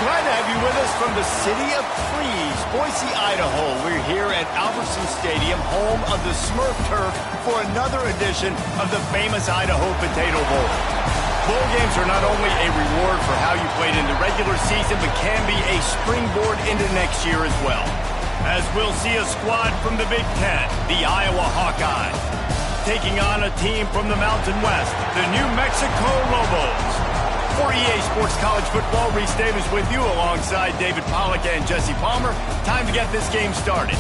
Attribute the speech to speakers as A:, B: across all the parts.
A: Glad to have you with us from the city of trees, Boise, Idaho. We're here at Albertson Stadium, home of the Smurf Turf, for another edition of the famous Idaho Potato Bowl. Bowl games are not only a reward for how you played in the regular season, but can be a springboard into next year as well. As we'll see a squad from the Big Ten, the Iowa Hawkeyes, taking on a team from the Mountain West, the New Mexico Lobos. For EA Sports College Football, Reese Davis with you alongside David Pollack and Jesse Palmer. Time to get this game started.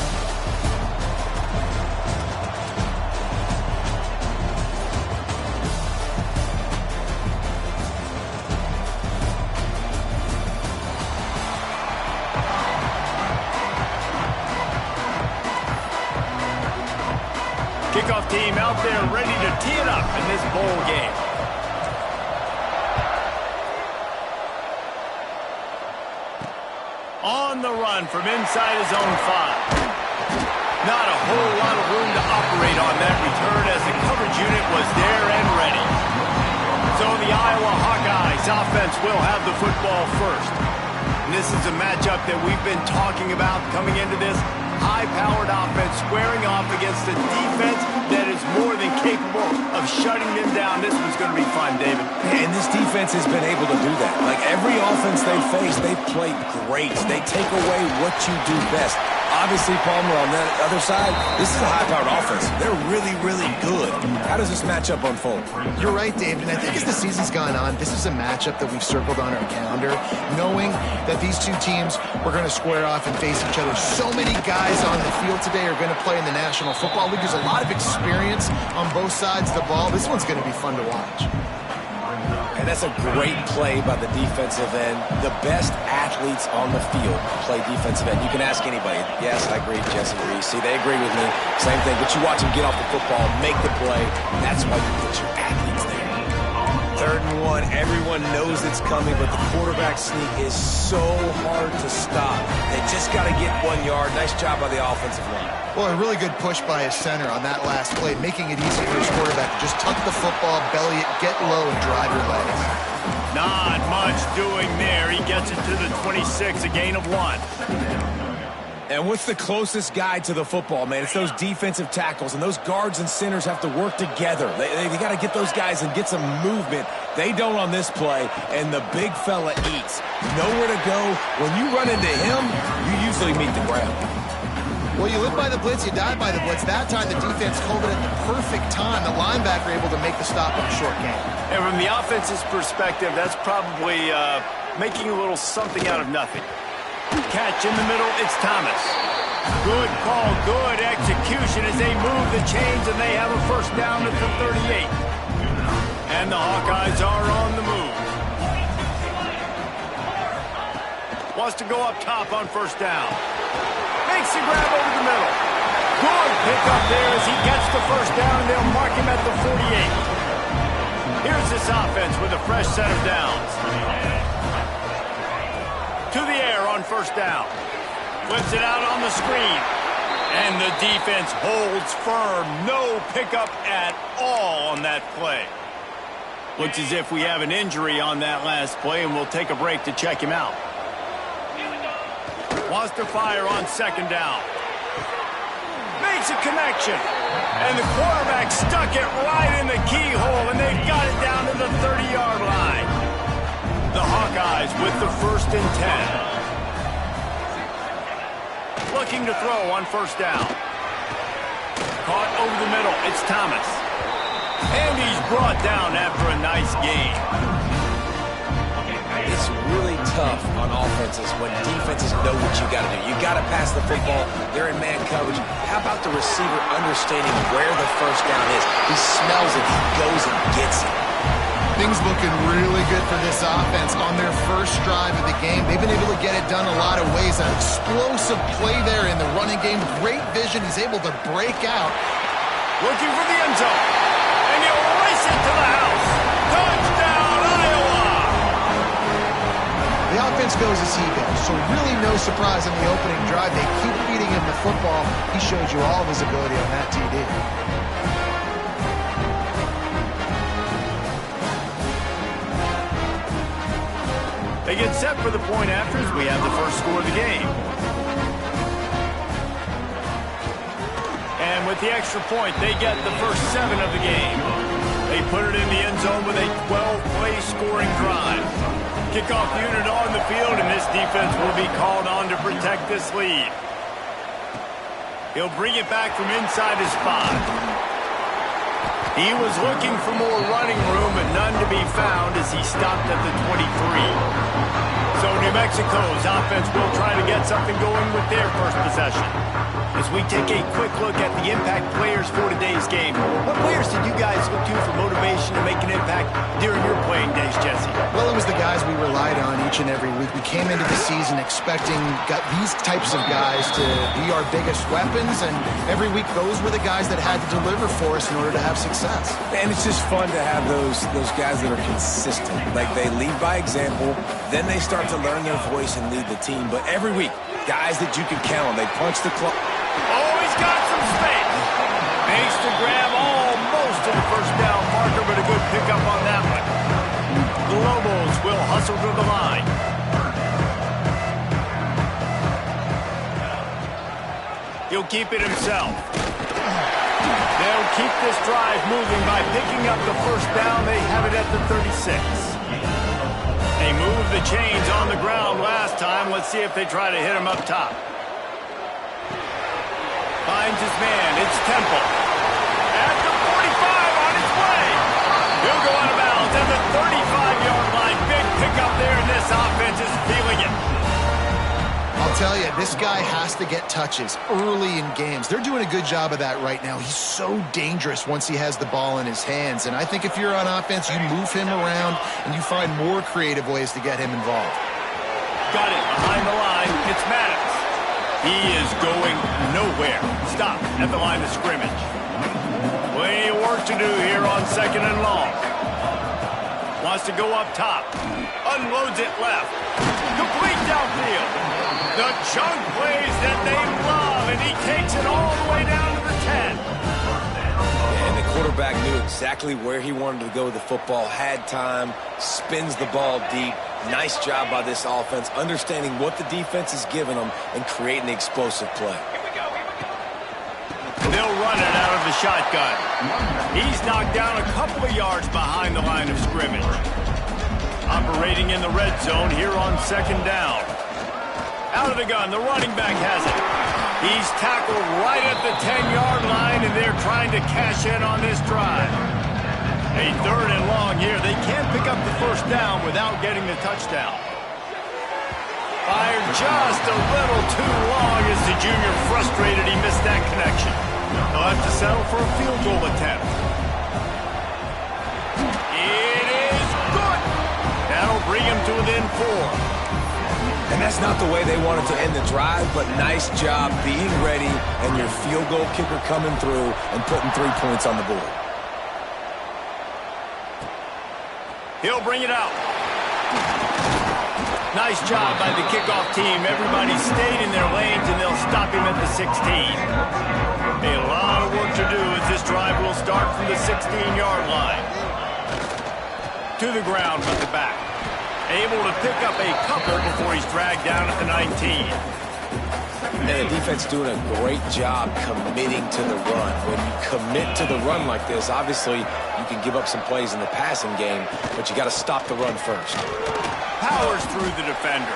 A: Kickoff team out there ready to tee it up in this bowl game. On the run from inside his own 5. Not a whole lot of room to operate on that return as the coverage unit was there and ready. So the Iowa Hawkeyes offense will have the football first. And this is a matchup that we've been talking about coming into this. High-powered offense squaring off against a defense that is more than capable of shutting them down. This one's going to be fun, David.
B: And this defense has been able to do that. Like every offense they face, they've played great. They take away what you do best. Obviously, Palmer, on that other side, this is a high-powered offense. They're really, really good. How does this matchup unfold?
C: You're right, David, and I think as the season's gone on, this is a matchup that we've circled on our calendar, knowing that these two teams were going to square off and face each other. So many guys on the field today are going to play in the National Football League. There's a lot of experience on both sides of the ball. This one's going to be fun to watch.
B: And that's a great play by the defensive end. The best athletes on the field play defensive end. You can ask anybody. Yes, I agree, Jesse Reese. See, they agree with me. Same thing. But you watch them get off the football, make the play. That's why you put your athletes there. 3rd and 1. Everyone knows it's coming, but the quarterback sneak is so hard to stop. They just got to get 1 yard. Nice job by the offensive line.
C: Well, a really good push by his center on that last play, making it easy for his quarterback to just tuck the football, belly it, get low, and drive your legs.
A: Not much doing there. He gets it to the 26, a gain of 1.
B: And what's the closest guy to the football, man? It's those defensive tackles, and those guards and centers have to work together. They got to get those guys and get some movement. They don't on this play, and the big fella eats. Nowhere to go. When you run into him, you usually meet the ground.
C: Well, you live by the blitz, you die by the blitz. That time, the defense called it at the perfect time. The linebacker able to make the stop in a short game.
A: And from the offense's perspective, that's probably making a little something out of nothing. Catch in the middle, it's Thomas. Good call, good execution as they move the chains, and they have a first down at the 38. And the Hawkeyes are on the move. Wants to go up top on first down. Makes the grab over the middle. Good pickup there as he gets the first down, and they'll mark him at the 48. Here's this offense with a fresh set of downs. To the air on first down. Flips it out on the screen. And the defense holds firm. No pickup at all on that play. Looks as if we have an injury on that last play, and we'll take a break to check him out. Wants to fire on second down. Makes a connection. And the quarterback stuck it right in the keyhole, and they've got it down to the 30-yard line. The Hawkeyes with the 1st and 10. Looking to throw on first down. Caught over the middle. It's Thomas. And he's brought down after a nice gain.
B: It's really tough on offenses when defenses know what you got to do. You got to pass the football. They're in man coverage. How about the receiver understanding where the first down is? He smells it. He goes and gets it.
C: Things looking really good for this offense on their first drive of the game. They've been able to get it done a lot of ways. An explosive play there in the running game. Great vision. He's able to break out.
A: Looking for the end zone. And he'll race it to the house. Touchdown, Iowa!
C: The offense goes as he goes, so really no surprise in the opening drive. They keep feeding him the football. He showed you all of his ability on that TD.
A: They get set for the point after as we have the first score of the game. And with the extra point, they get the first 7 of the game. They put it in the end zone with a 12-play scoring drive. Kickoff unit on the field, and this defense will be called on to protect this lead. He'll bring it back from inside his spot. He was looking for more running room, but none to be found as he stopped at the 23. So New Mexico's offense will try to get something going with their first possession. As we take a quick look at the impact players for today's game, what players did you guys look to for motivation to make an impact during your playing days, Jesse?
C: Well, it was the guys we relied on each and every week. We came into the season expecting these types of guys to be our biggest weapons, and every week those were the guys that had to deliver for us in order to have success.
B: And it's just fun to have those guys that are consistent. Like, they lead by example, then they start to learn their voice and lead the team. But every week, guys that you can count on, they punch the clock.
A: Oh, he's got some space. Makes the grab almost to the first down marker, but a good pickup on that one. The Lobos will hustle to the line. He'll keep it himself. They'll keep this drive moving by picking up the first down. They have it at the 36. They moved the chains on the ground last time. Let's see if they try to hit him up top. Finds his man. It's Temple. At the 45 on his way. He'll go out of bounds at the 35-yard line. Big pickup there, and this offense is feeling it.
C: I'll tell you, this guy has to get touches early in games. They're doing a good job of that right now. He's so dangerous once he has the ball in his hands. And I think if you're on offense, you move him around and you find more creative ways to get him involved.
A: Got it behind the line. It's Maddox. He is going nowhere. Stop at the line of scrimmage. Plenty of work to do here on 2nd and long. Wants to go up top. Unloads it left. Complete downfield. The chunk plays that they love, and he takes it all the way down to the 10.
B: And the quarterback knew exactly where he wanted to go with the football, had time, spins the ball deep. Nice job by this offense, understanding what the defense is giving them and creating the explosive play.
A: They'll run it out of the shotgun. He's knocked down a couple of yards behind the line of scrimmage. Operating in the red zone here on 2nd down. Out of the gun, the running back has it. He's tackled right at the 10-yard line, and they're trying to cash in on this drive. A 3rd and long here. They can't pick up the first down without getting the touchdown. Fired just a little too long as the junior frustrated he missed that connection. They'll have to settle for a field goal attempt. It is good. That'll bring him to within 4.
B: And that's not the way they wanted to end the drive, but nice job being ready and your field goal kicker coming through and putting 3 points on the board.
A: He'll bring it out. Nice job by the kickoff team. Everybody stayed in their lanes, and they'll stop him at the 16. A lot of work to do as this drive will start from the 16-yard line. To the ground with the back. Able to pick up a couple before he's dragged down at the 19.
B: And the defense doing a great job committing to the run. When you commit to the run like this, obviously you can give up some plays in the passing game, but you got to stop the run first.
A: Powers through the defender.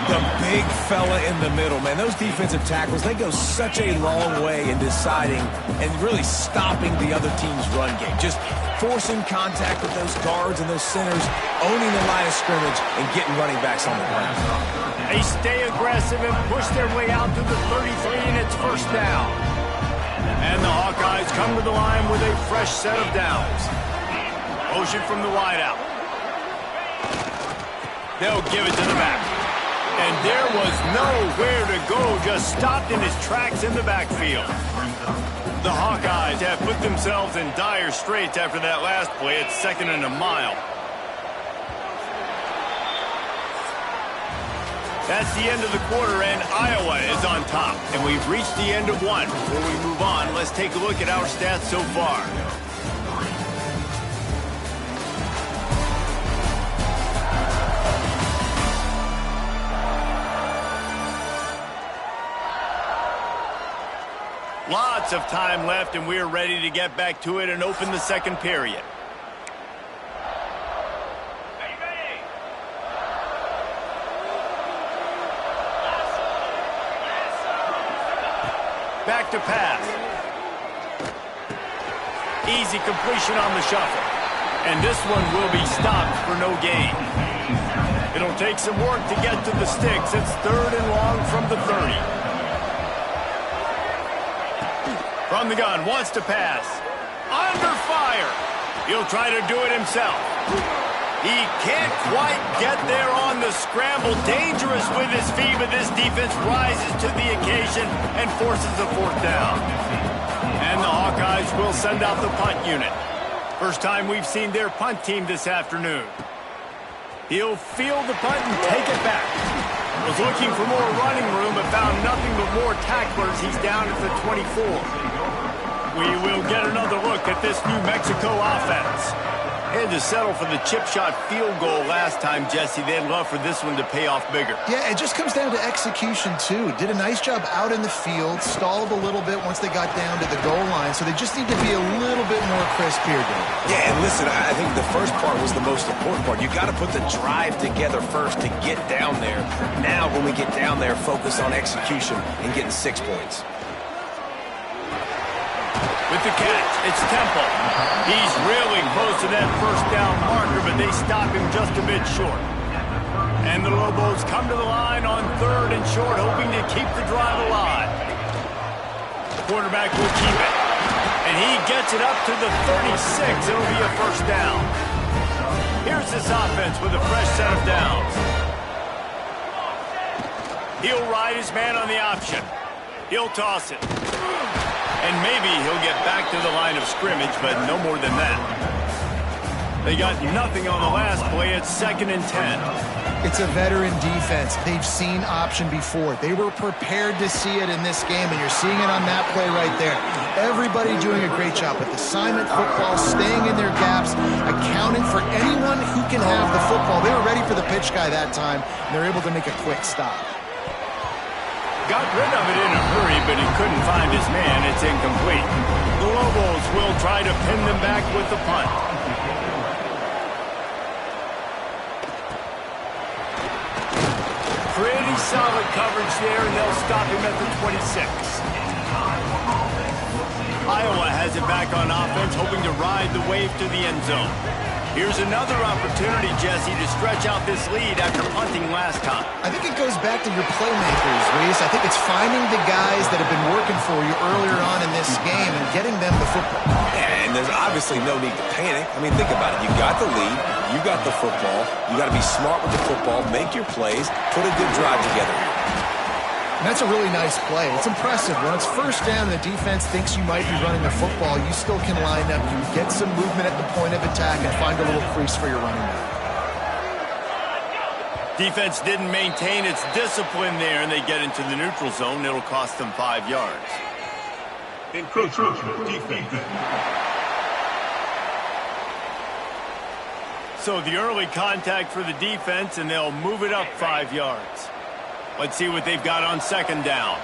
B: The big fella in the middle, man. Those defensive tackles, they go such a long way in deciding and really stopping the other team's run game. Just forcing contact with those guards and those centers, owning the line of scrimmage, and getting running backs on the ground.
A: They stay aggressive and push their way out to the 33, and it's first down. And the Hawkeyes come to the line with a fresh set of downs. Motion from the wideout. They'll give it to the back. And there was nowhere to go, just stopped in his tracks in the backfield. The Hawkeyes have put themselves in dire straits after that last play. It's 2nd and a mile. That's the end of the quarter, and Iowa is on top. And we've reached the end of one. Before we move on, let's take a look at our stats so far. Lots of time left, and we're ready to get back to it and open the second period. Back to pass. Easy completion on the shuffle. And this one will be stopped for no gain. It'll take some work to get to the sticks. It's 3rd and long from the 30. From the gun, wants to pass. Under fire. He'll try to do it himself. He can't quite get there on the scramble. Dangerous with his feet, but this defense rises to the occasion and forces a 4th down. And the Hawkeyes will send out the punt unit. First time we've seen their punt team this afternoon. He'll field the punt and take it back. Was looking for more running room, but found nothing but more tacklers. He's down at the 24. We will get another look at this New Mexico offense. Had to settle for the chip shot field goal last time, Jesse. They'd love for this one to pay off bigger.
C: Yeah, it just comes down to execution, too. Did a nice job out in the field, stalled a little bit once they got down to the goal line, so they just need to be a little bit more crisp here, Dave.
B: Yeah, and listen, I think the first part was the most important part. You got to put the drive together first to get down there. Now, when we get down there, focus on execution and getting 6 points.
A: With the catch, it's Temple. He's really close to that first down marker, but they stop him just a bit short. And the Lobos come to the line on 3rd and short, hoping to keep the drive alive. The quarterback will keep it. And he gets it up to the 36. It'll be a 1st down. Here's this offense with a fresh set of downs. He'll ride his man on the option. He'll toss it. And maybe he'll get back to the line of scrimmage, but no more than that. They got nothing on the last play. It's 2nd and 10.
C: It's a veteran defense. They've seen option before. They were prepared to see it in this game, and you're seeing it on that play right there. Everybody doing a great job with assignment football, staying in their gaps, accounting for anyone who can have the football. They were ready for the pitch guy that time, and they're able to make a quick stop.
A: Got rid of it in a hurry, but he couldn't find his man. It's incomplete. The Lobos will try to pin them back with the punt. Pretty solid coverage there, and they'll stop him at the 26. Iowa has it back on offense, hoping to ride the wave to the end zone. Here's another opportunity, Jesse, to stretch out this lead after punting last time.
C: I think it goes back to your playmakers, Reese. I think it's finding the guys that have been working for you earlier on in this game and getting them the football.
B: And there's obviously no need to panic. I mean, think about it. You got the lead. You got the football. You got to be smart with the football, make your plays, put a good drive together.
C: And that's a really nice play. It's impressive. When it's 1st down and the defense thinks you might be running the football, you still can line up. You get some movement at the point of attack and find a little crease for your running back.
A: Defense didn't maintain its discipline there, and they get into the neutral zone. It'll cost them 5 yards. Encroachment defense. So the early contact for the defense, and they'll move it up 5 yards. Let's see what they've got on 2nd down.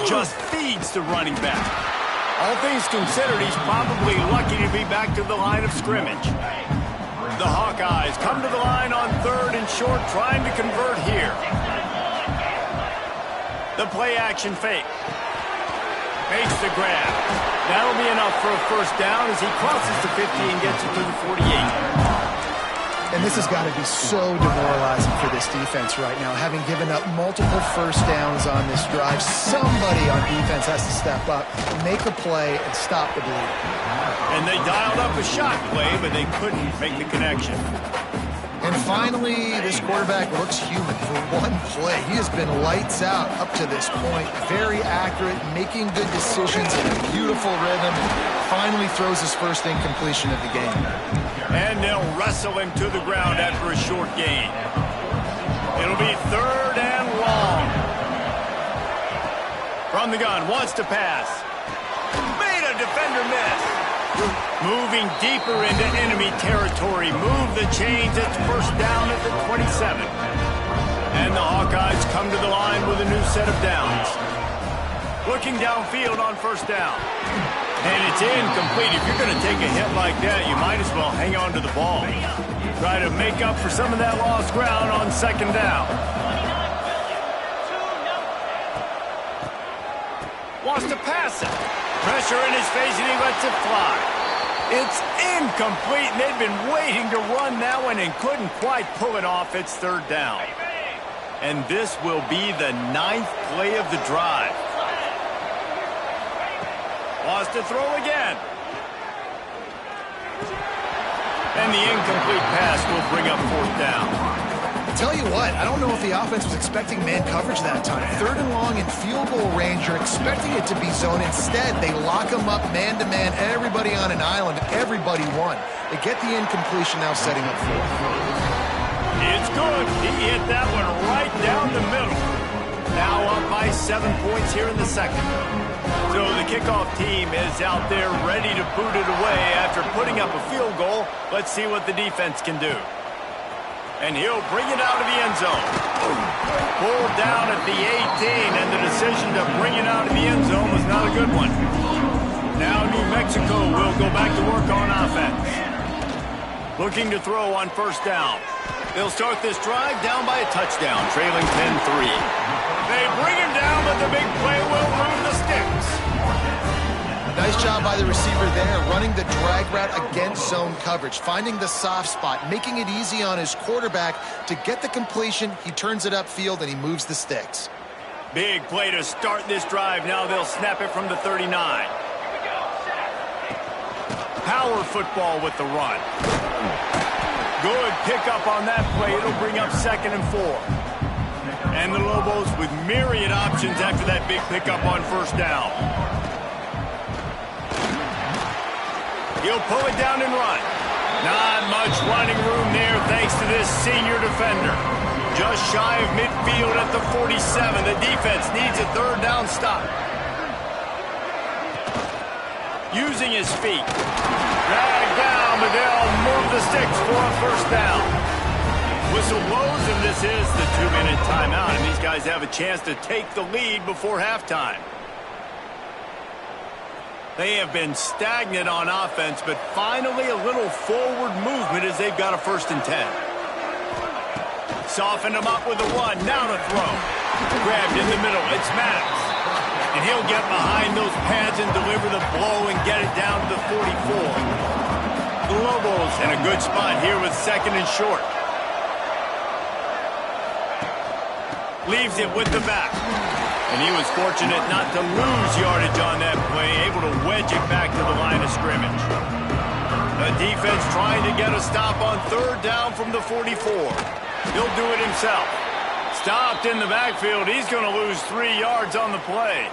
A: Just feeds the running back. All things considered, he's probably lucky to be back to the line of scrimmage. The Hawkeyes come to the line on 3rd and short, trying to convert here. The play-action fake. Makes the grab. That'll be enough for a 1st down as he crosses the 50 and gets it to the 48.
C: And this has got to be so demoralizing for this defense right now, having given up multiple 1st downs on this drive. Somebody on defense has to step up, make a play, and stop the bleed.
A: And they dialed up a shot play, but they couldn't make the connection.
C: And finally, this quarterback looks human for one play. He has been lights out up to this point. Very accurate, making good decisions in a beautiful rhythm. Finally throws his first incompletion of the game.
A: And they'll wrestle him to the ground after a short gain. It'll be 3rd and long. From the gun, wants to pass. Made a defender miss. Moving deeper into enemy territory. Move the chains. It's 1st down at the 27. And the Hawkeyes come to the line with a new set of downs. Looking downfield on first down. And it's incomplete. If you're going to take a hit like that, you might as well hang on to the ball. Try to make up for some of that lost ground on second down. Wants to pass it. Pressure in his face, and he lets it fly. It's incomplete, and they've been waiting to run that one and couldn't quite pull it off. It's third down. And this will be the 9th play of the drive. Wants to throw again. And the incomplete pass will bring up fourth down.
C: Tell you what, I don't know if the offense was expecting man coverage that time. Third and long in field goal range, you're expecting it to be zone. Instead, they lock them up man-to-man, everybody on an island, everybody won. They get the incompletion, now setting up fourth.
A: It's good. He hit that one right down the middle. Now up by 7 points here in the second. So the kickoff team is out there ready to boot it away after putting up a field goal. Let's see what the defense can do. And he'll bring it out of the end zone. Pulled down at the 18, and the decision to bring it out of the end zone was not a good one. Now New Mexico will go back to work on offense. Looking to throw on first down. They'll start this drive down by a touchdown, trailing 10-3. They bring him down, but the big play will move the sticks.
C: Nice job by the receiver there, running the drag route against zone coverage, finding the soft spot, making it easy on his quarterback to get the completion. He turns it upfield, and he moves the sticks.
A: Big play to start this drive. Now they'll snap it from the 39. Power football with the run. Good pickup on that play. It'll bring up 2nd and 4. And the Lobos with myriad options after that big pickup on first down. He'll pull it down and run. Not much running room there thanks to this senior defender. Just shy of midfield at the 47. The defense needs a third down stop. Using his feet. Drag down, but they'll move the sticks for a first down. Whistle blows, and this is the 2-minute timeout, and these guys have a chance to take the lead before halftime. They have been stagnant on offense, but finally a little forward movement as they've got a 1st and 10. Softened them up with a run, now to throw. Grabbed in the middle, it's Max. And he'll get behind those pads and deliver the blow and get it down to the 44. The Lobos in a good spot here with 2nd and short. Leaves it with the back. And he was fortunate not to lose yardage on that play, able to wedge it back to the line of scrimmage. The defense trying to get a stop on third down from the 44. He'll do it himself. Stopped in the backfield. He's going to lose 3 yards on the play.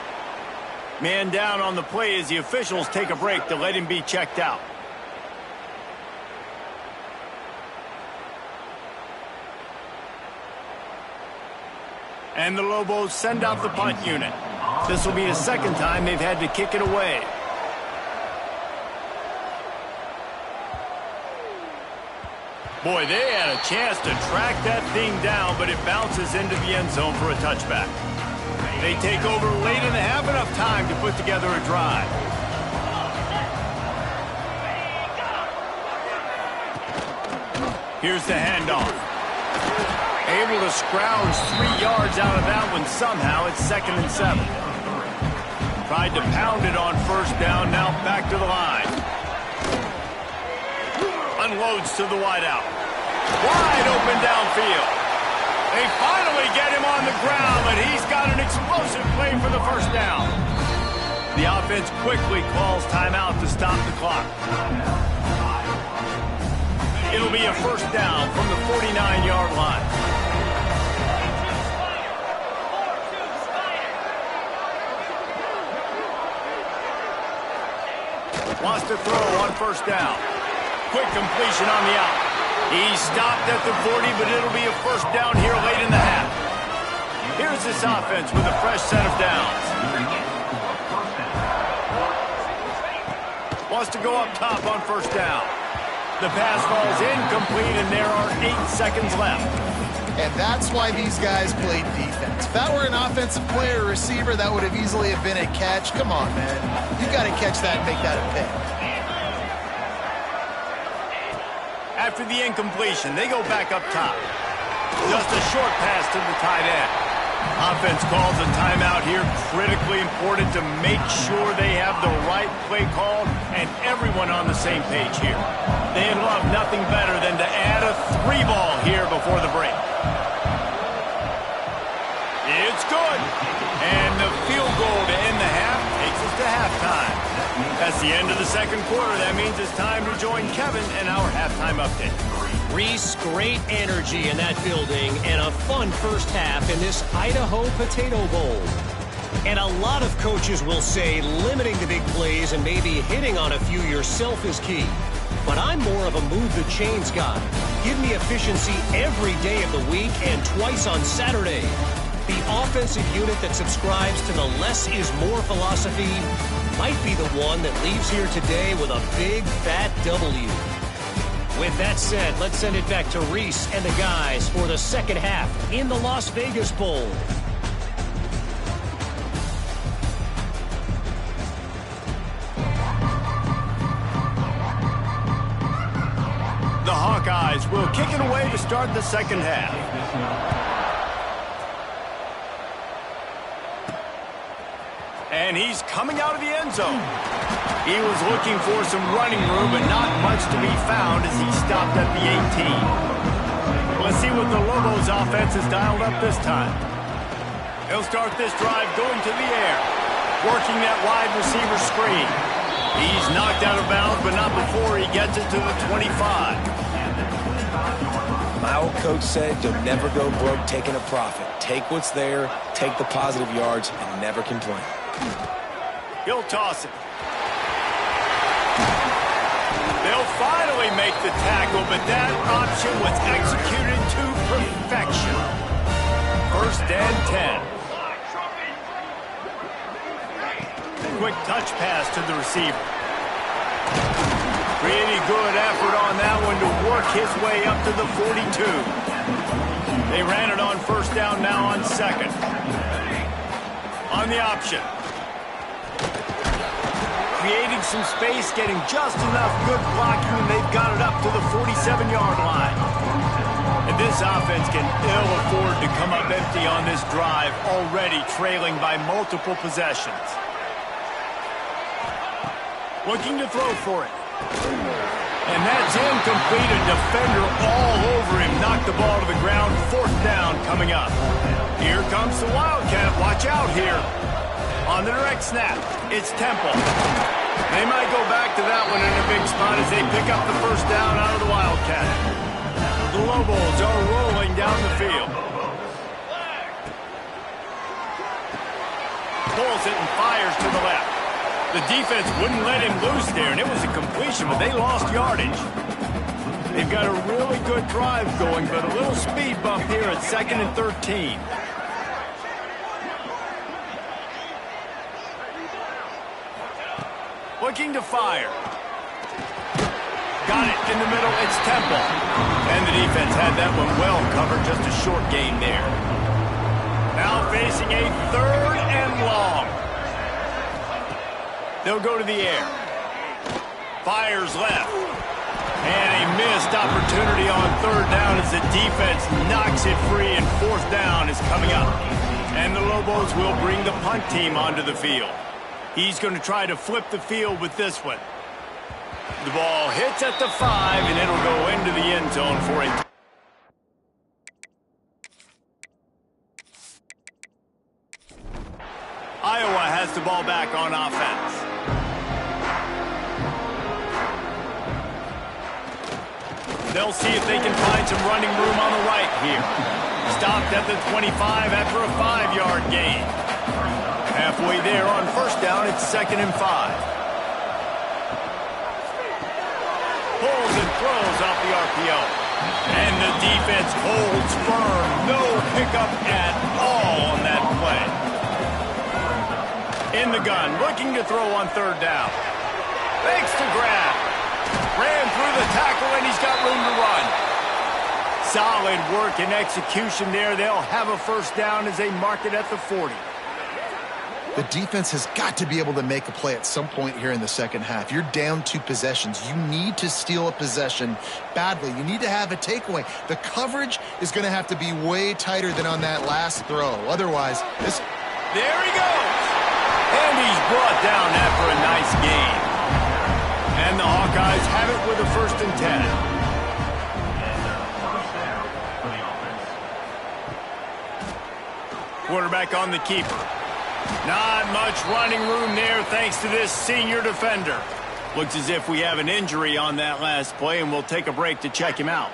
A: Man down on the play as the officials take a break to let him be checked out. And the Lobos send out the punt unit. This will be the 2nd time they've had to kick it away. Boy, they had a chance to track that thing down, but it bounces into the end zone for a touchback. They take over late and they have enough time to put together a drive. Here's the handoff. Able to scrounge 3 yards out of that one somehow. It's 2nd and 7. Tried to pound it on first down, now back to the line. Unloads to the wideout. Wide open downfield. They finally get him on the ground, but he's got an explosive play for the first down. The offense quickly calls timeout to stop the clock. It'll be a first down from the 49-yard line. Wants to throw on first down. Quick completion on the out. He stopped at the 40, but it'll be a first down here late in the half. Here's this offense with a fresh set of downs. Wants to go up top on first down. The pass falls incomplete, and there are 8 seconds left.
C: And that's why these guys played defense. If that were an offensive player or receiver, that would have easily have been a catch. Come on, man. You got to catch that and make that a pick.
A: After the incompletion, they go back up top. Just a short pass to the tight end. Offense calls a timeout here. Critically important to make sure they have the right play called and everyone on the same page here. They'd love nothing better than to add a 3-ball here before the break. It's good. And the field goal to end the half takes us to halftime. That's the end of the second quarter. That means it's time to join Kevin and our halftime update.
D: Reese, great energy in that building and a fun first half in this Idaho Potato Bowl. And a lot of coaches will say limiting the big plays and maybe hitting on a few yourself is key. But I'm more of a move the chains guy. Give me efficiency every day of the week and twice on Saturday. The offensive unit that subscribes to the less is more philosophy might be the one that leaves here today with a big fat W. With that said, let's send it back to Reese and the guys for the second half in the Las Vegas Bowl.
A: The Hawkeyes will kick it away to start the second half. And he's coming out of the end zone. He was looking for some running room, but not much to be found as he stopped at the 18. Let's see what the Lobos offense has dialed up this time. He'll start this drive going to the air, working that wide receiver screen. He's knocked out of bounds, but not before he gets it to the 25.
B: My old coach said you'll never go broke taking a profit. Take what's there, take the positive yards, and never complain.
A: He'll toss it. They'll finally make the tackle, but that option was executed to perfection. First and 10. Quick touch pass to the receiver. Pretty good effort on that one to work his way up to the 42. They ran it on first down, now on second. On the option. Creating some space, getting just enough good blocking, and they've got it up to the 47-yard line. And this offense can ill afford to come up empty on this drive, already trailing by multiple possessions. Looking to throw for it. And that's incomplete. A defender all over him. Knocked the ball to the ground. Fourth down coming up. Here comes the Wildcat. Watch out here. On the direct snap, it's Temple. They might go back to that one in a big spot as they pick up the first down out of the Wildcat. The Lobos are rolling down the field. Pulls it and fires to the left. The defense wouldn't let him loose there, and it was a completion, but they lost yardage. They've got a really good drive going, but a little speed bump here at 2nd and 13. Looking to fire. Got it in the middle. It's Temple. And the defense had that one well covered. Just a short gain there. Now facing a 3rd and long. They'll go to the air. Fires left. And a missed opportunity on 3rd down as the defense knocks it free, and 4th down is coming up. And the Lobos will bring the punt team onto the field. He's going to try to flip the field with this one. The ball hits at the 5, and it'll go into the end zone for a... Iowa has the ball back on offense. They'll see if they can find some running room on the right here. Stopped at the 25 after a 5-yard gain. Halfway there on first down, it's 2nd and 5. Pulls and throws off the RPO. And the defense holds firm. No pickup at all on that play. In the gun, looking to throw on 3rd down. Fakes to grab. Ran through the tackle, and he's got room to run. Solid work and execution there. They'll have a first down as they mark it at the 40.
C: The defense has got to be able to make a play at some point here in the second half. You're down 2 possessions. You need to steal a possession badly. You need to have a takeaway. The coverage is going to have to be way tighter than on that last throw. Otherwise, this...
A: There he goes. And he's brought down after a nice gain. And the Hawkeyes have it with a 1st and 10. Quarterback on the keeper. Not much running room there thanks to this senior defender. Looks as if we have an injury on that last play, and we'll take a break to check him out.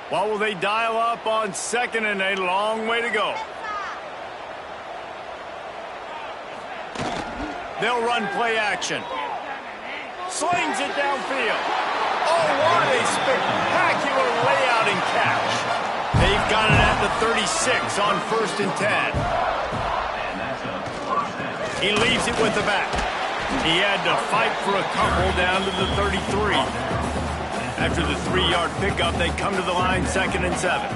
A: What will they dial up on 2nd and a long way to go? They'll run play action. Slings it downfield. Oh, what a spectacular layout and catch. They've got it at the 36 on 1st and 10. He leaves it with the back. He had to fight for a couple down to the 33. After the 3-yard pickup, they come to the line 2nd and 7.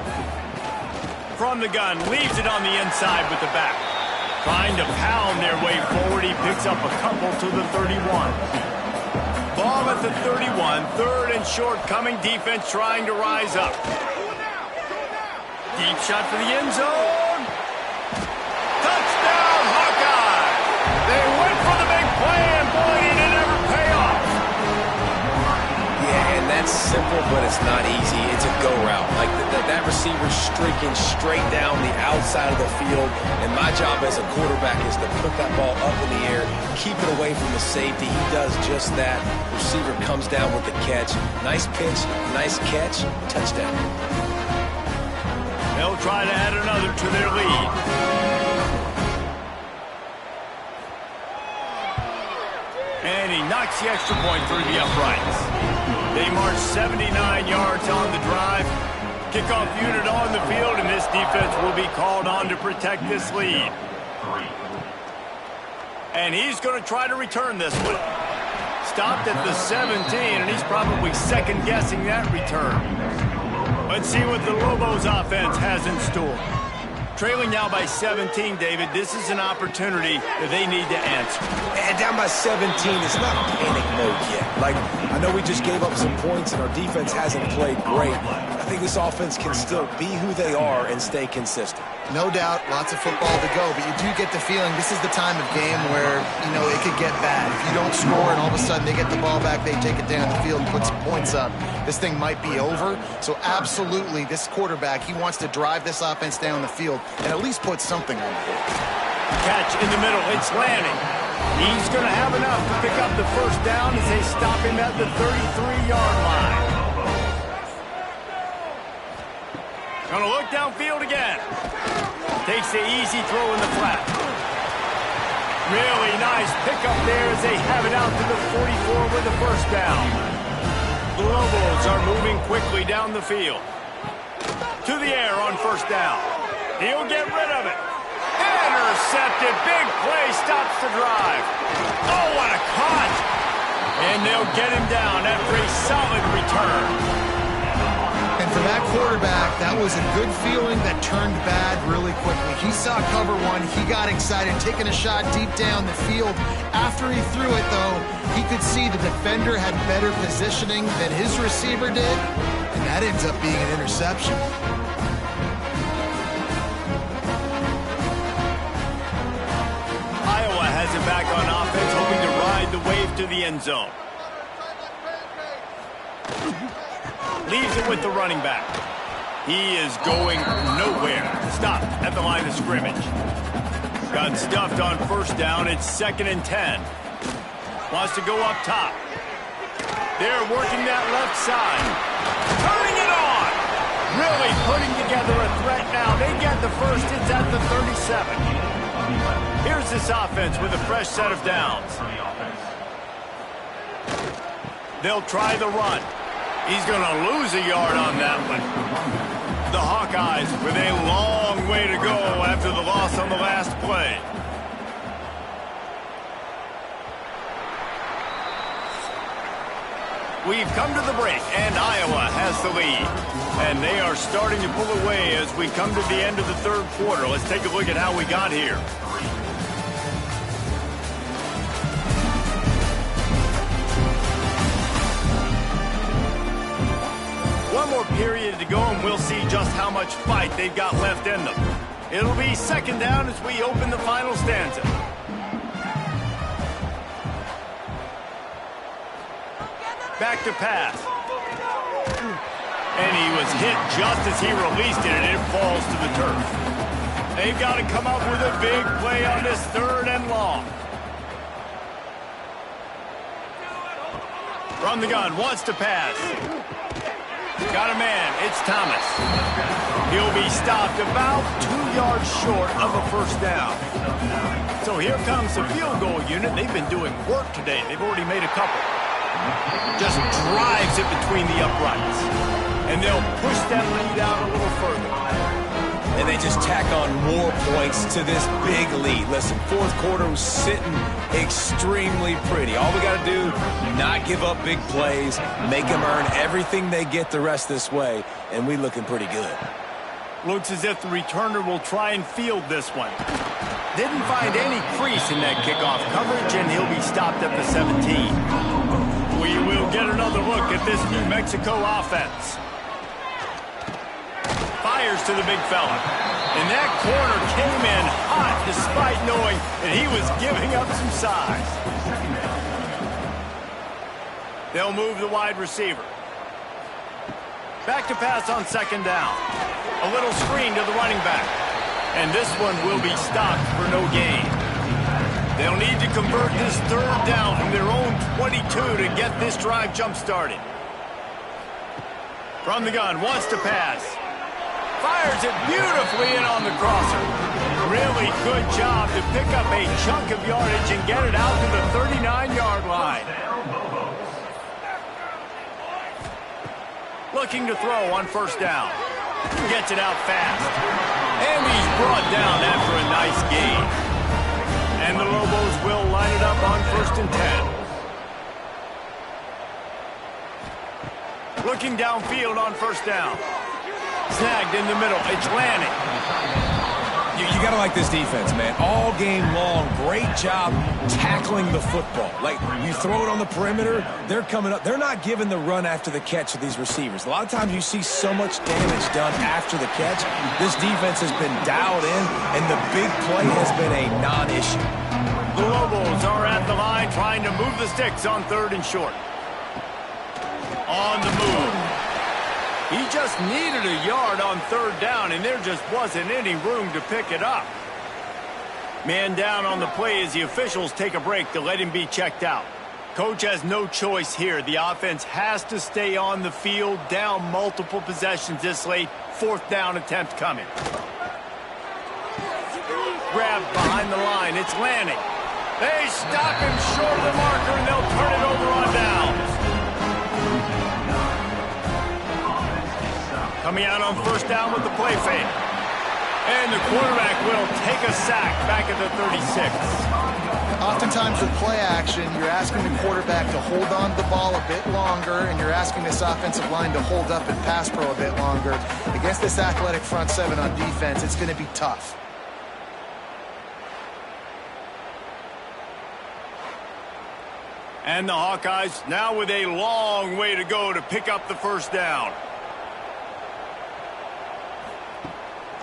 A: From the gun, leaves it on the inside with the back. Trying to pound their way forward, he picks up a couple to the 31. Ball at the 31, 3rd and short, coming defense trying to rise up. Deep shot for the end zone. Touchdown, Hawkeye! They went for the big play, and boy, did it ever pay off.
B: Yeah, and that's simple, but it's not easy. It's a go route. Like that receiver's streaking straight down the outside of the field, and my job as a quarterback is to put that ball up in the air, keep it away from the safety. He does just that. Receiver comes down with the catch. Nice pitch, nice catch, touchdown.
A: They'll try to add another to their lead. And he knocks the extra point through the uprights. They march 79 yards on the drive. Kickoff unit on the field, and this defense will be called on to protect this lead. And he's going to try to return this one. Stopped at the 17, and he's probably second-guessing that return. Let's see what the Lobos offense has in store. Trailing now by 17, David. This is an opportunity that they need to answer.
B: And down by 17, it's not panic mode yet. Like, I know we just gave up some points and our defense hasn't played great. I think this offense can still be who they are and stay consistent.
C: No doubt, lots of football to go, but you do get the feeling this is the time of game where, you know, it could get bad. If you don't score and all of a sudden they get the ball back, they take it down the field and put some points up, this thing might be over. So absolutely, this quarterback, he wants to drive this offense down the field and at least put something on the board.
A: Catch in the middle, it's Lanning. He's going to have enough to pick up the first down as they stop him at the 33-yard line. Going to look downfield again. Takes the easy throw in the flat. Really nice pickup there as they have it out to the 44 with the first down. The Lobos are moving quickly down the field. To the air on first down. He'll get rid of it. Intercepted. Big play stops the drive. Oh, what a catch. And they'll get him down after a solid return.
C: And for that quarterback, that was a good feeling that turned bad really quickly. He saw cover one. He got excited, taking a shot deep down the field. After he threw it, though, he could see the defender had better positioning than his receiver did, and that ends up being an interception.
A: Iowa has it back on offense, hoping to ride the wave to the end zone. Leaves it with the running back. He is going nowhere. Stopped at the line of scrimmage. Got stuffed on first down. It's 2nd and 10. Wants to go up top. They're working that left side. Turning it on. Really putting together a threat now. They get the first. It's at the 37. Here's this offense with a fresh set of downs. They'll try the run. He's going to lose a yard on that one. The Hawkeyes with a long way to go after the loss on the last play. We've come to the break, and Iowa has the lead. And they are starting to pull away as we come to the end of the third quarter. Let's take a look at how we got here. One more period to go, and we'll see just how much fight they've got left in them. It'll be second down as we open the final stanza. Back to pass. And he was hit just as he released it, and it falls to the turf. They've got to come up with a big play on this third and long. From the gun, wants to pass. Got a man, it's Thomas. He'll be stopped about 2 yards short of a first down. So here comes the field goal unit. They've been doing work today. They've already made a couple. Just drives it between the uprights. And they'll push that lead out a little further.
B: And they just tack on more points to this big lead. Listen, fourth quarter was sitting extremely pretty. All we got to do, not give up big plays, make them earn everything they get the rest this way, and we looking pretty good.
A: Looks as if the returner will try and field this one. Didn't find any crease in that kickoff coverage, and he'll be stopped at the 17. We will get another look at this New Mexico offense. Fires to the big fella. And that corner came in hot despite knowing that he was giving up some size. They'll move the wide receiver. Back to pass on second down. A little screen to the running back. And this one will be stopped for no gain. They'll need to convert this third down from their own 22 to get this drive jump-started. From the gun, wants to pass. Fires it beautifully in on the crosser. Really good job to pick up a chunk of yardage and get it out to the 39-yard line. Looking to throw on first down. Gets it out fast. And he's brought down after a nice gain. And the Lobos will line it up on 1st and 10. Looking downfield on first down. Snagged in the middle. It's Lanning.
B: You got to like this defense, man. All game long, great job tackling the football. Like, you throw it on the perimeter, they're coming up. They're not giving the run after the catch to these receivers. A lot of times you see so much damage done after the catch. This defense has been dialed in, and the big play has been a non-issue.
A: The Lobos are at the line trying to move the sticks on 3rd and short. On the move. He just needed a yard on 3rd down, and there just wasn't any room to pick it up. Man down on the play as the officials take a break to let him be checked out. Coach has no choice here. The offense has to stay on the field, down multiple possessions this late. 4th down attempt coming. Grabbed behind the line. It's Lanning. They stop him short of the marker, and they'll turn it over on downs. Coming out on 1st down with the play fake. And the quarterback will take a sack back at the 36.
C: Oftentimes with play action, you're asking the quarterback to hold on to the ball a bit longer, and you're asking this offensive line to hold up and pass pro a bit longer. Against this athletic front seven on defense, it's going to be tough.
A: And the Hawkeyes now with a long way to go to pick up the 1st down.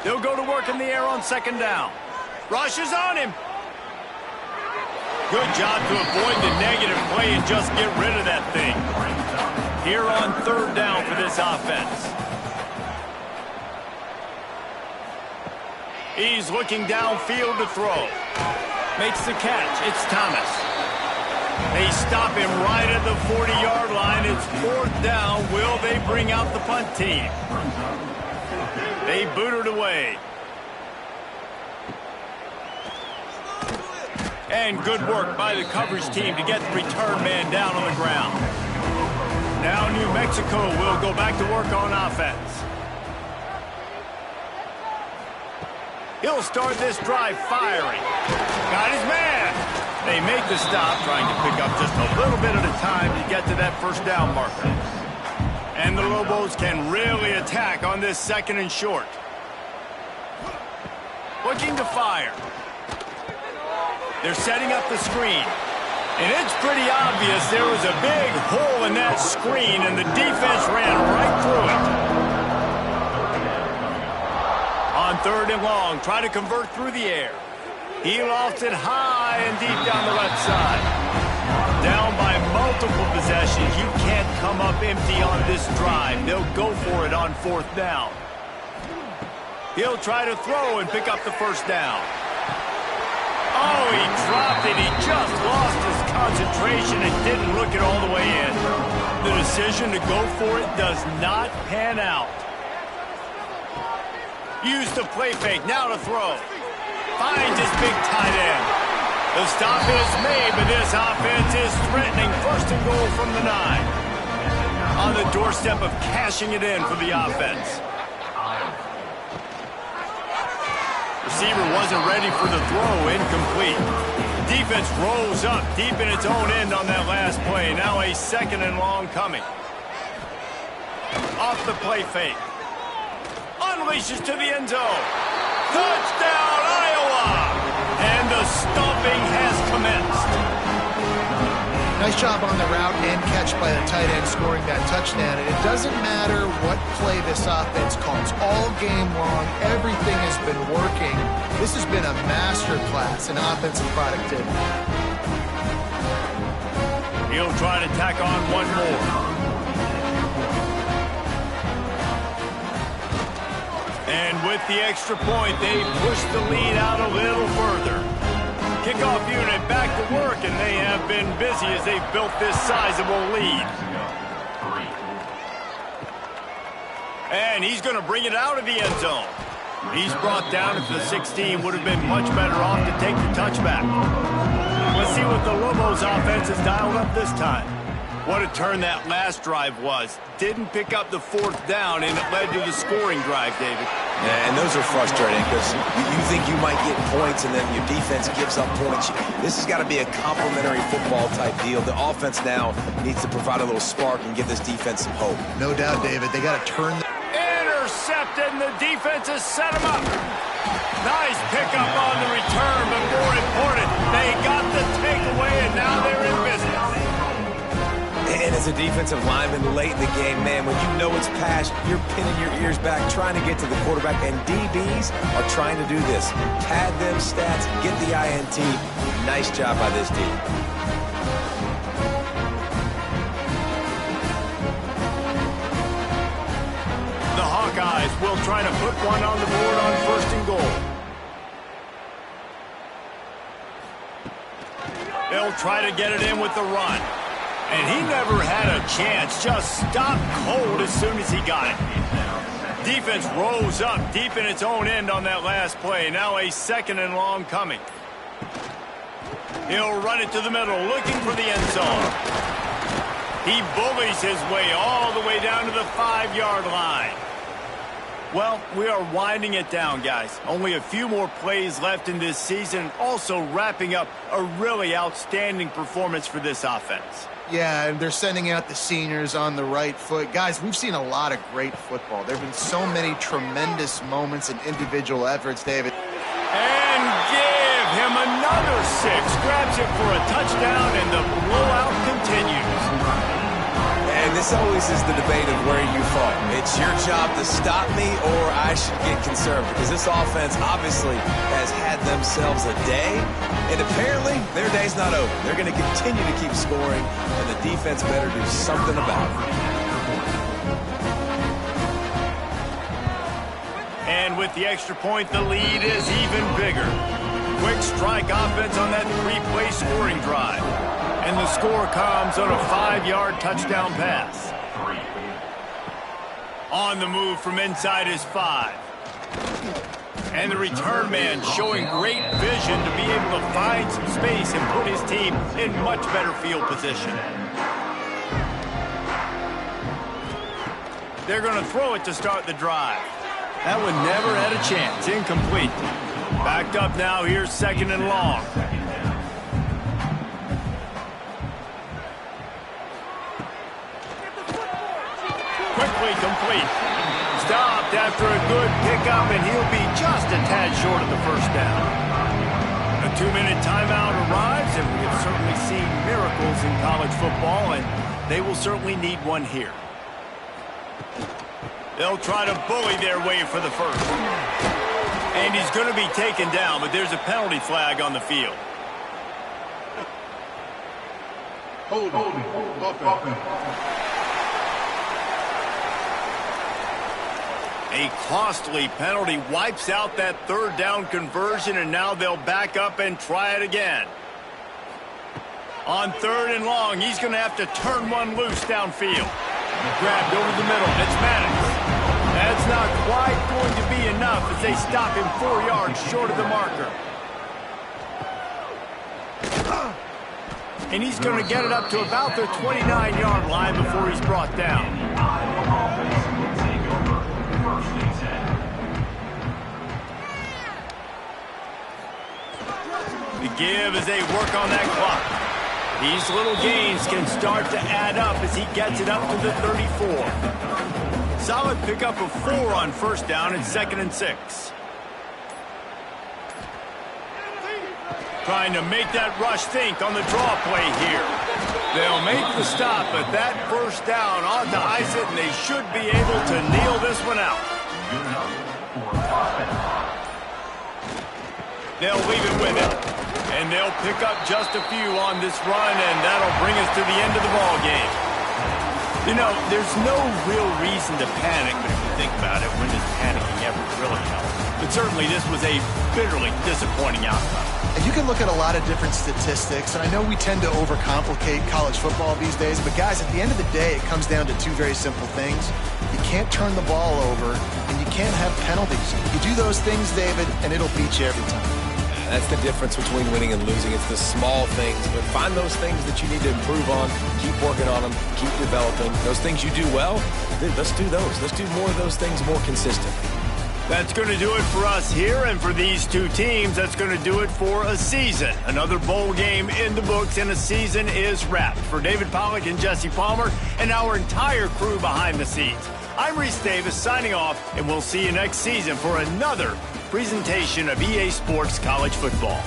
A: They'll go to work in the air on 2nd down. Rush is on him. Good job to avoid the negative play and just get rid of that thing. Here on 3rd down for this offense. He's looking downfield to throw. Makes the catch. It's Thomas. They stop him right at the 40-yard line. It's 4th down. Will they bring out the punt team? They boot it away. And good work by the coverage team to get the return man down on the ground. Now New Mexico will go back to work on offense. He'll start this drive firing. Got his man. They make the stop, trying to pick up just a little bit at a time to get to that first down marker. And the Lobos can really attack on this 2nd and short. Looking to fire. They're setting up the screen. And it's pretty obvious there was a big hole in that screen, and the defense ran right through it. On 3rd and long, try to convert through the air. He lofts it high and deep down the left side. Down by multiple possessions. You can't come up empty on this drive. They'll go for it on 4th down. He'll try to throw and pick up the first down. Oh, he dropped it. He just lost his concentration and didn't look it all the way in. The decision to go for it does not pan out. Use the play fake. Now to throw. Finds his big tight end. The stop is made, but this offense is threatening 1st and goal from the 9. On the doorstep of cashing it in for the offense. Receiver wasn't ready for the throw. Incomplete. Defense rolls up deep in its own end on that last play. Now a 2nd and long coming. Off the play fake. Unleashes to the end zone. Touchdown, Iowa! And the stomping has commenced.
C: Nice job on the route and catch by the tight end scoring that touchdown. And it doesn't matter what play this offense calls. All game long, everything has been working. This has been a master class in offensive productivity.
A: He'll try to tack on one more. And with the extra point, they push the lead out a little further. Kickoff unit back to work, and they have been busy as they've built this sizable lead. And he's going to bring it out of the end zone. He's brought down at the 16. Would have been much better off to take the touchback. Let's see what the Lobos offense has dialed up this time. What a turn that last drive was. Didn't pick up the 4th down, and it led to the scoring drive, David.
B: Yeah, and those are frustrating because you think you might get points and then your defense gives up points. This has got to be a complementary football type deal. The offense now needs to provide a little spark and give this defense some hope.
C: No doubt, David. They got to turn the...
A: Intercepted, and the defense has set him up. Nice pickup on the return, but more important, they got the takeaway, and now they're in business.
B: And as a defensive lineman late in the game, man, when you know it's past, you're pinning your ears back, trying to get to the quarterback, and DBs are trying to do this. Pad them stats, get the INT. Nice job by this D.
A: The Hawkeyes will try to put one on the board on 1st and goal. They'll try to get it in with the run. And he never had a chance, just stopped cold as soon as he got it. Defense rose up deep in its own end on that last play. Now a 2nd and long coming. He'll run it to the middle, looking for the end zone. He bullies his way all the way down to the 5-yard line. Well, we are winding it down, guys. Only a few more plays left in this season, also wrapping up a really outstanding performance for this offense.
C: Yeah, and they're sending out the seniors on the right foot. Guys, we've seen a lot of great football. There have been so many tremendous moments and individual efforts, David.
A: And give him another 6. Grabs it for a touchdown, and the blowout continues.
B: And this always is the debate of where you fall. It's your job to stop me, or I should get conservative, because this offense obviously has had themselves a day, and apparently their day's not over. They're going to continue to keep scoring, and the defense better do something about it.
A: And with the extra point, the lead is even bigger. Quick strike offense on that 3-play scoring drive. And the score comes on a 5-yard touchdown pass. On the move from inside his 5. And the return man showing great vision to be able to find some space and put his team in much better field position. They're going to throw it to start the drive. That one never had a chance. Incomplete. Backed up now. Here's 2nd and long. incomplete. Stopped after a good pickup, and he'll be just a tad short of the first down. A 2-minute timeout arrives, and we have certainly seen miracles in college football, and they will certainly need one here. They'll try to bully their way for the first. And he's going to be taken down, but there's a penalty flag on the field. A costly penalty wipes out that third down conversion, and now they'll back up and try it again. On 3rd and long, he's going to have to turn one loose downfield. Grabbed over the middle. It's Maddox. That's not quite going to be enough as they stop him 4 yards short of the marker. And he's going to get it up to about the 29-yard line before he's brought down. The give as they work on that clock. These little gains can start to add up as he gets it up to the 34. Solid pickup of 4 on first down and 2nd and 6. Trying to make that rush think on the draw play here. They'll make the stop, but that first down ought to ice it, and they should be able to kneel this one out. They'll leave it with him. And they'll pick up just a few on this run, and that'll bring us to the end of the ball game. You know, there's no real reason to panic, but if you think about it, when does panicking ever really help? But certainly this was a bitterly disappointing outcome.
C: And you can look at a lot of different statistics, and I know we tend to overcomplicate college football these days, but guys, at the end of the day, it comes down to 2 very simple things. You can't turn the ball over, and you can't have penalties. You do those things, David, and it'll beat you every time.
B: That's the difference between winning and losing. It's the small things, but find those things that you need to improve on. Keep working on them. Keep developing. Those things you do well, let's do those. Let's do more of those things more consistently.
A: That's going to do it for us here, and for these two teams, that's going to do it for a season. Another bowl game in the books, and a season is wrapped. For David Pollack and Jesse Palmer and our entire crew behind the scenes, I'm Reese Davis signing off, and we'll see you next season for another presentation of EA Sports College Football.